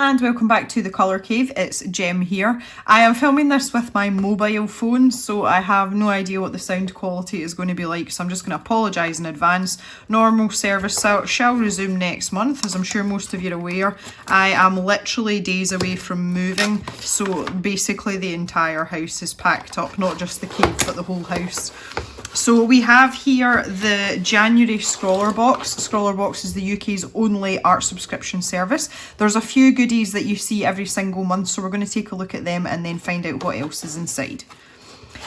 and welcome back to the Colour Cave. It's Gem here. I am filming this with my mobile phone, so I have no idea what the sound quality is going to be like, so I'm just going to apologise in advance. Normal service shall resume next month, as I'm sure most of you are aware. I am literally days away from moving, so basically the entire house is packed up, not just the cave but the whole house. So we have here the January Scrawlrbox. Scrawlrbox is the UK's only art subscription service. There's a few goodies that you see every single month, so we're going to take a look at them and then find out what else is inside.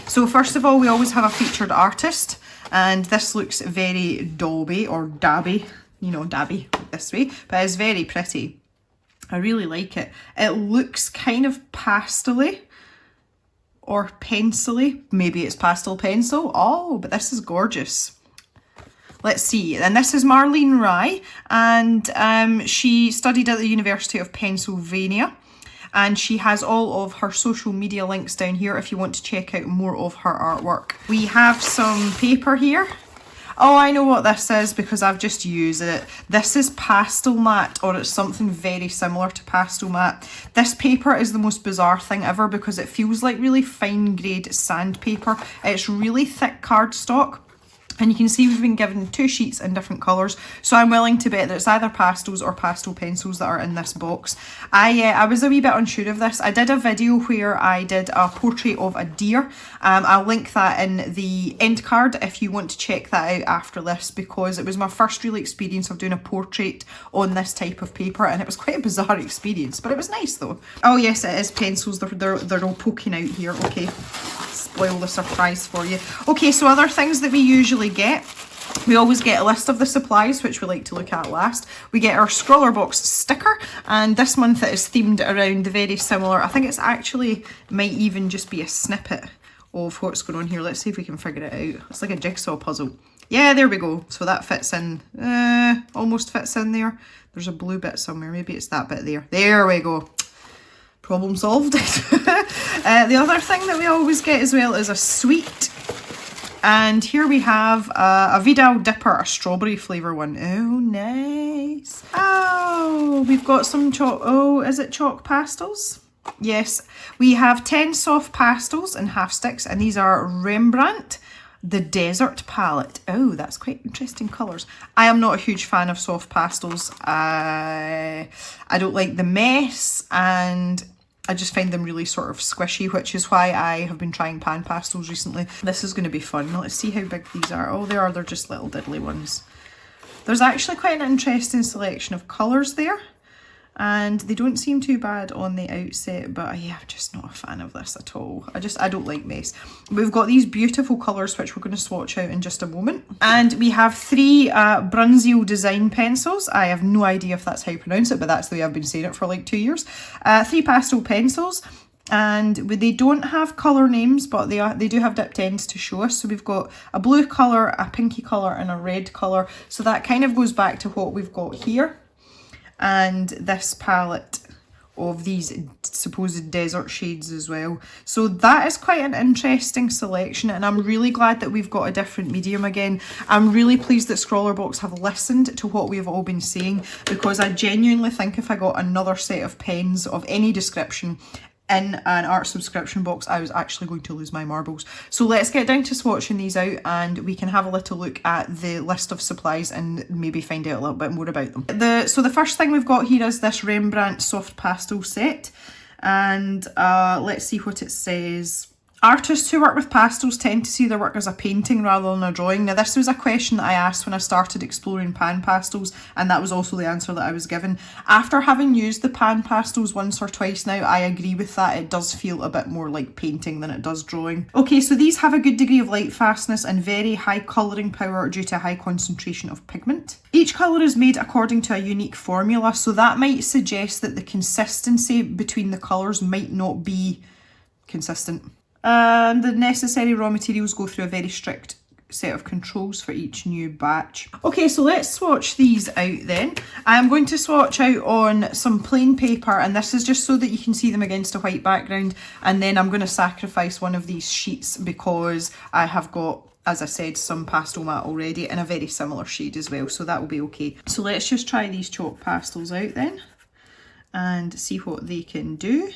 So first of all, we always have a featured artist, and this looks very Dolby or Dabby, you know, Dabby this way, but it's very pretty. I really like it. It looks kind of pastel-y. Or pencil-y. Maybe it's pastel pencil. Oh, but this is gorgeous. Let's see. And this is Marlene Rye, and she studied at the University of Pennsylvania, and she has all of her social media links down here if you want to check out more of her artwork. We have some paper here. Oh, I know what this is because I've just used it. This is Pastel Matte, or it's something very similar to Pastel Matte. This paper is the most bizarre thing ever because it feels like really fine grade sandpaper. It's really thick cardstock. And you can see we've been given 2 sheets in different colours, so I'm willing to bet that it's either pastels or pastel pencils that are in this box. I was a wee bit unsure of this. I did a video where I did a portrait of a deer. I'll link that in the end card if you want to check that out after this, because it was my first real experience of doing a portrait on this type of paper, and it was quite a bizarre experience, but it was nice though. Oh yes, it is pencils. They're all poking out here. Okay, spoil the surprise for you. Okay, so other things that we usually get. We always get a list of the supplies, which we like to look at last. We get our Scrawlrbox sticker, and this month it is themed around the very similar, I think it's actually, might even just be a snippet of what's going on here. Let's see if we can figure it out. It's like a jigsaw puzzle. Yeah, there we go. So that fits in, almost fits in there. There's a blue bit somewhere, maybe it's that bit there. There we go. Problem solved. The other thing that we always get as well is a sweet. And here we have a Vidal Dipper, a strawberry flavour one. Oh, nice. Oh, we've got some chalk. Oh, is it chalk pastels? Yes. We have 10 soft pastels in half sticks, and these are Rembrandt, the Desert palette. Oh, that's quite interesting colours. I am not a huge fan of soft pastels. I don't like the mess, and I just find them really sort of squishy, which is why I have been trying pan pastels recently. This is going to be fun. Let's see how big these are. Oh, they're just little diddly ones. There's actually quite an interesting selection of colours there, and they don't seem too bad on the outset, but yeah, I'm just not a fan of this at all. I don't like mess. We've got these beautiful colours which we're going to swatch out in just a moment. And we have 3 Brunzio design pencils. I have no idea if that's how you pronounce it, but that's the way I've been saying it for like 2 years. 3 pastel pencils, and they don't have colour names, but they do have dipped ends to show us. So we've got a blue colour, a pinky colour and a red colour. So that kind of goes back to what we've got here. And this palette of these supposed desert shades as well. So that is quite an interesting selection, and I'm really glad that we've got a different medium again. I'm really pleased that Scrawlrbox have listened to what we've all been saying, because I genuinely think if I got another set of pens of any description in an art subscription box, I was actually going to lose my marbles. So let's get down to swatching these out, and we can have a little look at the list of supplies and maybe find out a little bit more about them. So the first thing we've got here is this Rembrandt soft pastel set, and let's see what it says. Artists who work with pastels tend to see their work as a painting rather than a drawing. Now, this was a question that I asked when I started exploring pan pastels, and that was also the answer that I was given. After having used the pan pastels once or twice now, I agree with that. It does feel a bit more like painting than it does drawing. Okay, so these have a good degree of light fastness and very high colouring power due to a high concentration of pigment. Each colour is made according to a unique formula, so that might suggest that the consistency between the colours might not be consistent. And the necessary raw materials go through a very strict set of controls for each new batch. Okay, so let's swatch these out then. I'm going to swatch out on some plain paper, and this is just so that you can see them against a white background, and then I'm going to sacrifice one of these sheets because I have got, as I said, some pastel matte already in a very similar shade as well, so that will be okay. So let's just try these chalk pastels out then. and see what they can do.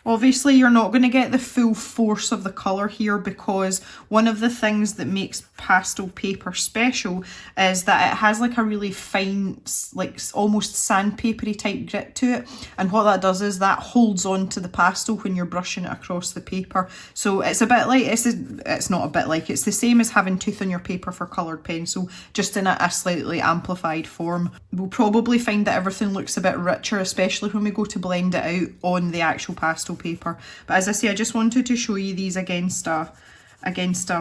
Obviously, you're not going to get the full force of the colour here, because one of the things that makes pastel paper special is that it has like a really fine, like almost sandpapery type grit to it. And what that does is that holds on to the pastel when you're brushing it across the paper. So it's a bit like, it's not a bit like, it's the same as having tooth on your paper for coloured pencil, just in a slightly amplified form. We'll probably find that everything looks a bit richer, especially when we go to blend it out on the actual pastel paper. But as I say, I just wanted to show you these against a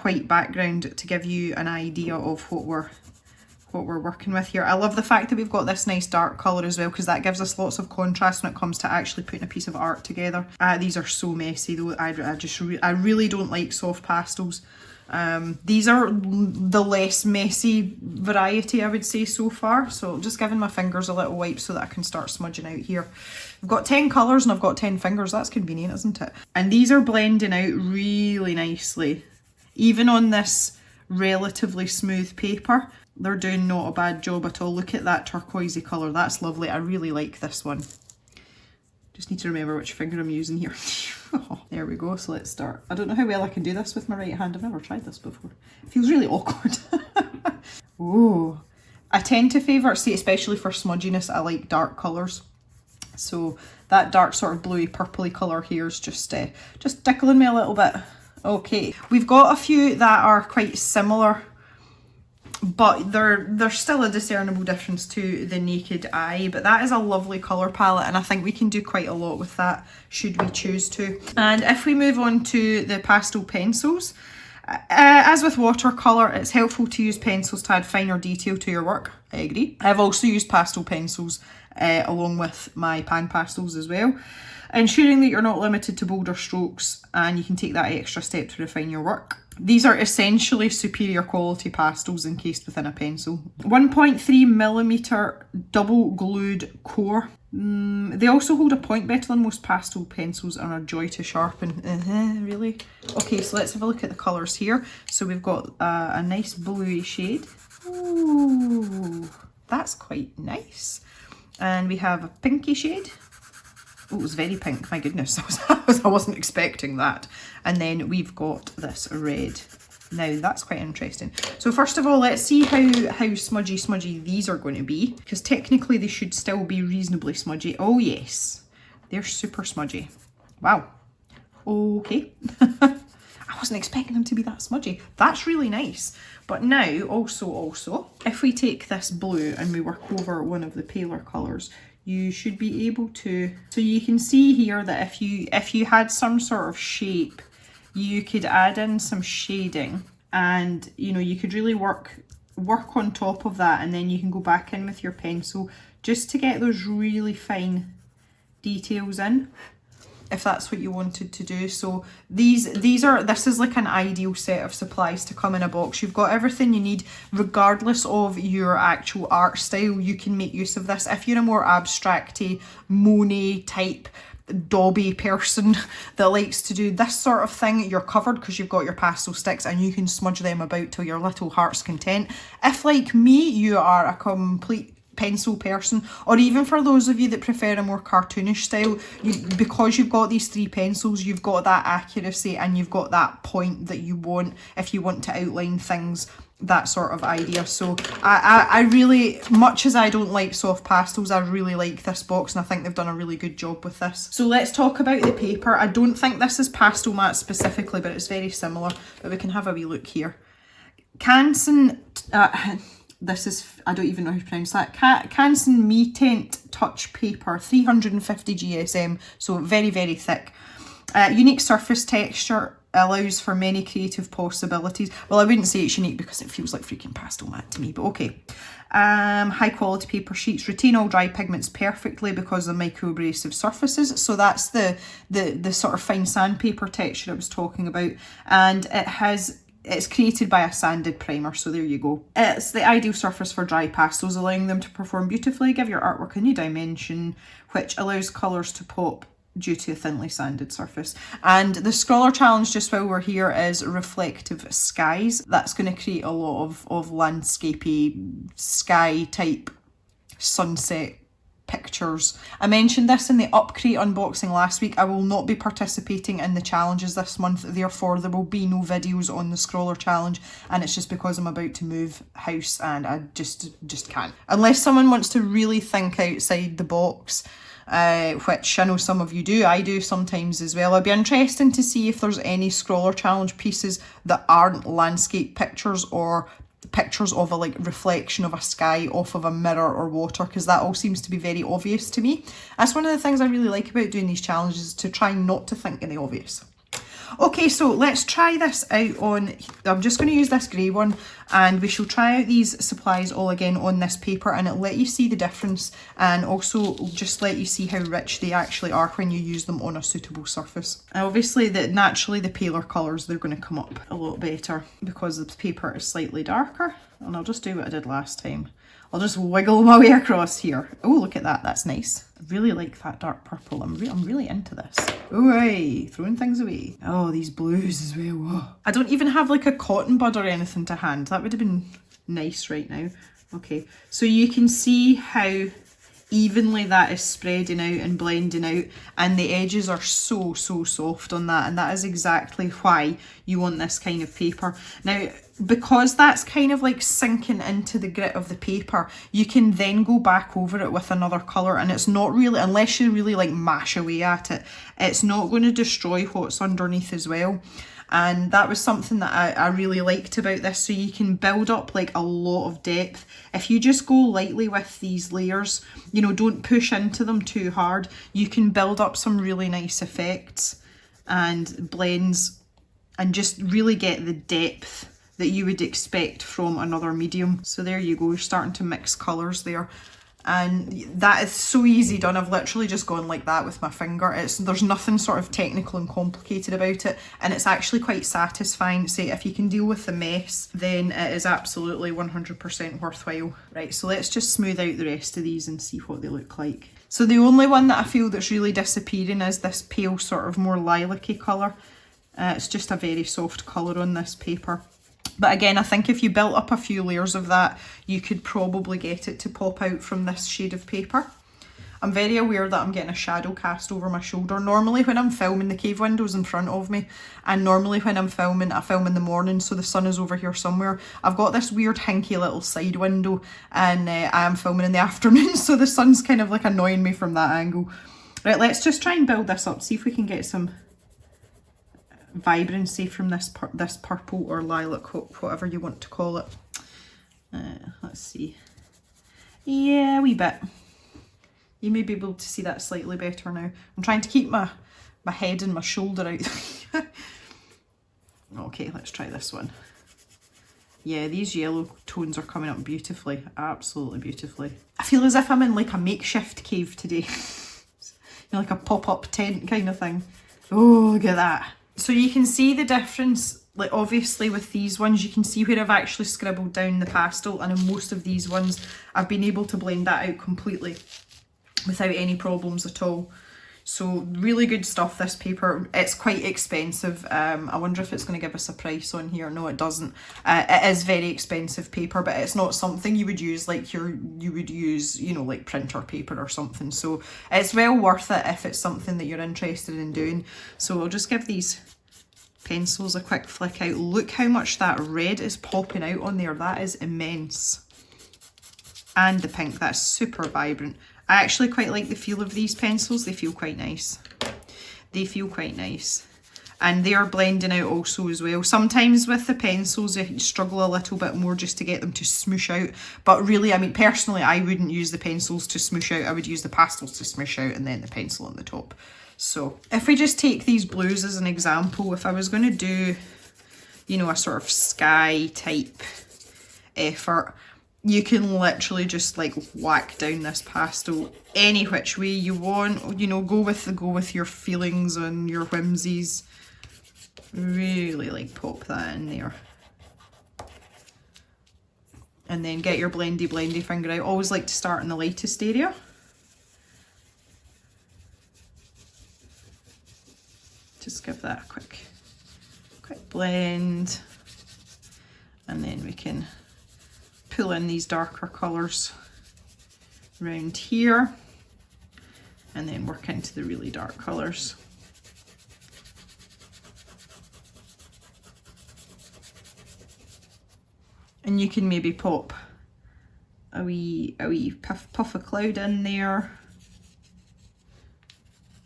white background to give you an idea of what we're working with here. I love the fact that we've got this nice dark colour as well, because that gives us lots of contrast when it comes to actually putting a piece of art together. These are so messy though. I really don't like soft pastels. These are the less messy variety, I would say, so far. So just giving my fingers a little wipe so that I can start smudging out here. I've got 10 colours and I've got 10 fingers. That's convenient, isn't it? And these are blending out really nicely. Even on this relatively smooth paper, they're doing not a bad job at all. Look at that turquoisey colour. That's lovely. I really like this one. Just need to remember which finger I'm using here. Oh, there we go. So let's start. I don't know how well I can do this with my right hand. I've never tried this before. It feels really awkward. Oh, I tend to favour, see, especially for smudginess, I like dark colours. So that dark sort of bluey purpley colour here is just tickling me a little bit. Okay, we've got a few that are quite similar, but there's still a discernible difference to the naked eye. But that is a lovely colour palette, and I think we can do quite a lot with that should we choose to. And if we move on to the pastel pencils, as with watercolour, it's helpful to use pencils to add finer detail to your work. I agree. I've also used pastel pencils along with my pan pastels as well, ensuring that you're not limited to bolder strokes and you can take that extra step to refine your work. These are essentially superior quality pastels encased within a pencil. 1.3mm double glued core. They also hold a point better than most pastel pencils and are a joy to sharpen. Really? Okay, so let's have a look at the colours here. So we've got a nice bluey shade. Ooh, that's quite nice. And we have a pinky shade. Oh, it was very pink, my goodness, I wasn't expecting that. And then we've got this red. Now that's quite interesting. So first of all, let's see how smudgy these are going to be, because technically they should still be reasonably smudgy. Oh yes, they're super smudgy. Wow, okay. I wasn't expecting them to be that smudgy. That's really nice. But now also, if we take this blue and we work over one of the paler colours, you should be able to, so you can see here that if you had some sort of shape, you could add in some shading, and you know, you could really work on top of that, and then you can go back in with your pencil just to get those really fine details in, if that's what you wanted to do. So this is like an ideal set of supplies to come in a box. You've got everything you need, regardless of your actual art style. You can make use of this. If you're a more abstracty, Monet type, Dobby person that likes to do this sort of thing, you're covered, because you've got your pastel sticks and you can smudge them about till your little heart's content. If, like me, you are a complete pencil person, or even for those of you that prefer a more cartoonish style, because you've got these three pencils, you've got that accuracy and you've got that point that you want if you want to outline things, that sort of idea. So I really, much as I don't like soft pastels, I really like this box, and I think they've done a really good job with this. So let's talk about the paper. I don't think this is Pastel Matte specifically, but it's very similar. But we can have a wee look here. Canson, this is, I don't even know how to pronounce that. Canson Me-Tent Touch Paper, 350 GSM, so very, very thick. Unique surface texture, allows for many creative possibilities. Well, I wouldn't say it's unique because it feels like freaking Pastel Matte to me, but okay. High quality paper sheets retain all dry pigments perfectly because of microabrasive surfaces. So that's the sort of fine sandpaper texture I was talking about. And it's created by a sanded primer, so there you go. It's the ideal surface for dry pastels, allowing them to perform beautifully, give your artwork a new dimension, which allows colours to pop due to a thinly sanded surface. And the Scrawler challenge, just while we're here, is reflective skies. That's going to create a lot of landscapey, sky type, sunset pictures. I mentioned this in the Upcrate unboxing last week. I will not be participating in the challenges this month, therefore there will be no videos on the Scrawler challenge, and it's just because I'm about to move house and I just can't. Unless someone wants to really think outside the box, which I know some of you do, I do sometimes as well. I'd be interested to see if there's any Scrawler challenge pieces that aren't landscape pictures or pictures of a like reflection of a sky off of a mirror or water, because that all seems to be very obvious to me. That's one of the things I really like about doing these challenges, to try not to think in the obvious. Okay, so let's try this out on, I'm just going to use this grey one, and we shall try out these supplies all again on this paper, and it'll let you see the difference and also just let you see how rich they actually are when you use them on a suitable surface. And obviously naturally the paler colours, they're going to come up a lot better because the paper is slightly darker. And I'll just do what I did last time. I'll just wiggle my way across here. Oh, look at that, that's nice. I really like that dark purple. I'm really into this. Oh, hey, throwing things away. Oh, these blues as well. Whoa. I don't even have like a cotton bud or anything to hand. That would have been nice right now. Okay, so you can see how evenly that is spreading out and blending out, and the edges are so soft on that, and that is exactly why you want this kind of paper. Now, because that's kind of like sinking into the grit of the paper, you can then go back over it with another colour, and it's not really, unless you really like mash away at it, it's not going to destroy what's underneath as well. And that was something that I really liked about this. So you can build up like a lot of depth. If you just go lightly with these layers, you know, don't push into them too hard, you can build up some really nice effects and blends and just really get the depth that you would expect from another medium. So there you go, you're starting to mix colours there. And that is so easy done. I've literally just gone like that with my finger. There's nothing sort of technical and complicated about it, and it's actually quite satisfying. Say, if you can deal with the mess, then it is absolutely 100% worthwhile. Right, so let's just smooth out the rest of these and see what they look like. So the only one that I feel that's really disappearing is this pale sort of more lilac-y colour. It's just a very soft colour on this paper. But again, I think if you built up a few layers of that, you could probably get it to pop out from this shade of paper. I'm very aware that I'm getting a shadow cast over my shoulder. Normally when I'm filming, the cave window's in front of me, and normally when I'm filming, I film in the morning, so the sun is over here somewhere. I've got this weird hinky little side window, and I am filming in the afternoon, so the sun's kind of like annoying me from that angle. Right, let's just try and build this up, see if we can get some vibrancy from this purple or lilac, whatever you want to call it. Let's see. Yeah, a wee bit. You may be able to see that slightly better now. I'm trying to keep my head and my shoulder out. Okay, let's try this one. Yeah, these yellow tones are coming up beautifully, absolutely beautifully. I feel as if I'm in like a makeshift cave today. You know, like a pop-up tent kind of thing. Oh, look at that. So you can see the difference, like obviously with these ones, you can see where I've actually scribbled down the pastel, and in most of these ones, I've been able to blend that out completely without any problems at all. So really good stuff, this paper. It's quite expensive. I wonder if it's going to give us a price on here. No, it doesn't. It is very expensive paper, but it's not something you would use like you would use, you know, like printer paper or something. So it's well worth it if it's something that you're interested in doing. So I'll just give these pencils a quick flick out. Look how much that red is popping out on there. That is immense. And the pink, that's super vibrant. I actually quite like the feel of these pencils. They feel quite nice. They feel quite nice. And they are blending out also as well. Sometimes with the pencils, you struggle a little bit more just to get them to smoosh out. But really, I mean, personally, I wouldn't use the pencils to smoosh out. I would use the pastels to smoosh out and then the pencil on the top. So if we just take these blues as an example, if I was going to do, you know, a sort of sky type effort, you can literally just like whack down this pastel any which way you want, you know, go with your feelings and your whimsies. Really like pop that in there. And then get your blendy finger out. Always like to start in the lightest area. Just give that a quick blend. And then we can pull in these darker colours around here. and then work into the really dark colours. And you can maybe pop a wee puff of cloud in there,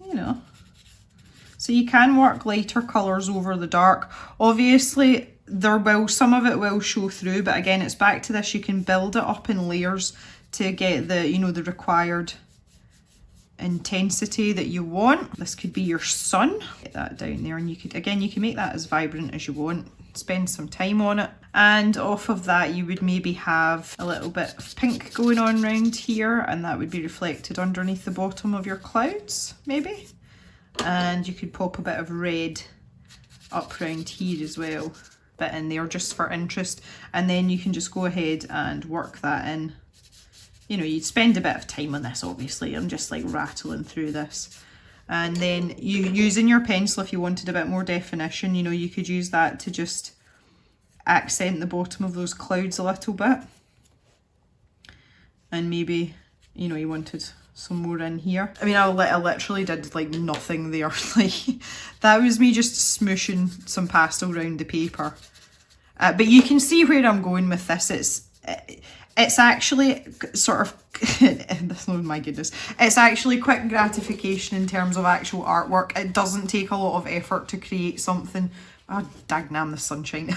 you know. So you can work lighter colours over the dark. Obviously, some of it will show through, but again, it's back to this, you can build it up in layers to get the, you know, the required intensity that you want. This could be your sun. Get that down there, and you could, again, you can make that as vibrant as you want. Spend some time on it. And off of that, you would maybe have a little bit of pink going on around here, and that would be reflected underneath the bottom of your clouds, maybe. And you could pop a bit of red up around here as well, bit in there just for interest, and then you can just go ahead and work that in. You know, you'd spend a bit of time on this, obviously. I'm just like rattling through this. And then you using your pencil, if you wanted a bit more definition, you know, you could use that to just accent the bottom of those clouds a little bit. And maybe, you know, you wanted some more in here. I mean, I literally did like nothing there. Like, that was me just smooshing some pastel around the paper. But you can see where I'm going with this. It's actually sort of, oh my goodness, it's actually quick gratification in terms of actual artwork. It doesn't take a lot of effort to create something. Oh, dagnam the sunshine.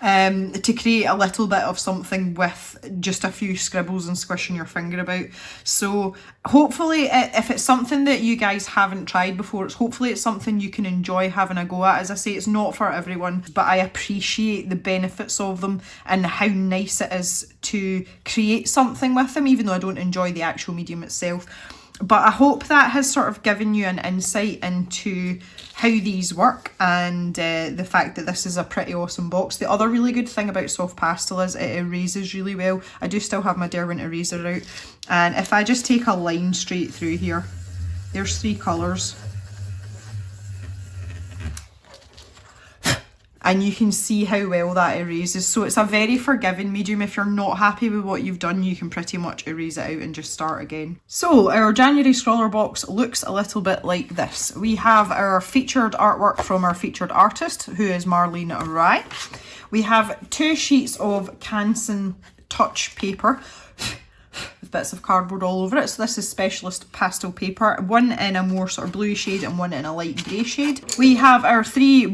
To create a little bit of something with just a few scribbles and squishing your finger about. So hopefully, if it's something that you guys haven't tried before, hopefully it's something you can enjoy having a go at. As I say, it's not for everyone, but I appreciate the benefits of them and how nice it is to create something with them, even though I don't enjoy the actual medium itself. But I hope that has sort of given you an insight into how these work, and the fact that this is a pretty awesome box. The other really good thing about soft pastel is it erases really well. I do still have my Derwent eraser out, and if I just take a line straight through here, there's 3 colours. And you can see how well that erases. So it's a very forgiving medium. If you're not happy with what you've done, you can pretty much erase it out and just start again. So our January Scrawlrbox looks a little bit like this. We have our featured artwork from our featured artist, who is Marlene Rye. We have 2 sheets of Canson Touch paper with bits of cardboard all over it. So this is specialist pastel paper, one in a more sort of blue shade and one in a light grey shade. We have our 3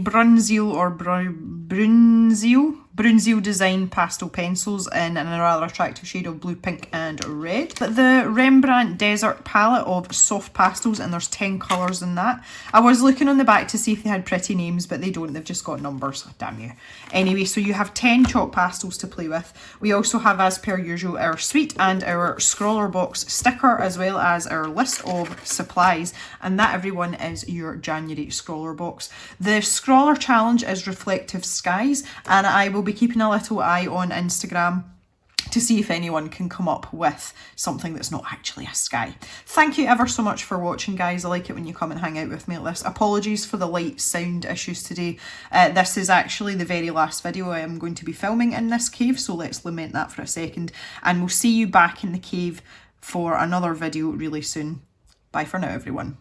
Brunzeel design pastel pencils in a rather attractive shade of blue, pink and red. The Rembrandt Desert palette of soft pastels, and there's 10 colours in that. I was looking on the back to see if they had pretty names, but they don't. They've just got numbers. Damn you. Anyway, so you have 10 chalk pastels to play with. We also have, as per usual, our suite and our Scrawlrbox sticker, as well as our list of supplies. And that, everyone, is your January Scrawlrbox. The Scrawler challenge is Reflective Skies, and I will be keeping a little eye on Instagram to see if anyone can come up with something that's not actually a sky. Thank you ever so much for watching, guys. I like it when you come and hang out with me like this. Apologies for the light sound issues today. This is actually the very last video I am going to be filming in this cave, so let's lament that for a second, and we'll see you back in the cave for another video really soon. Bye for now, everyone.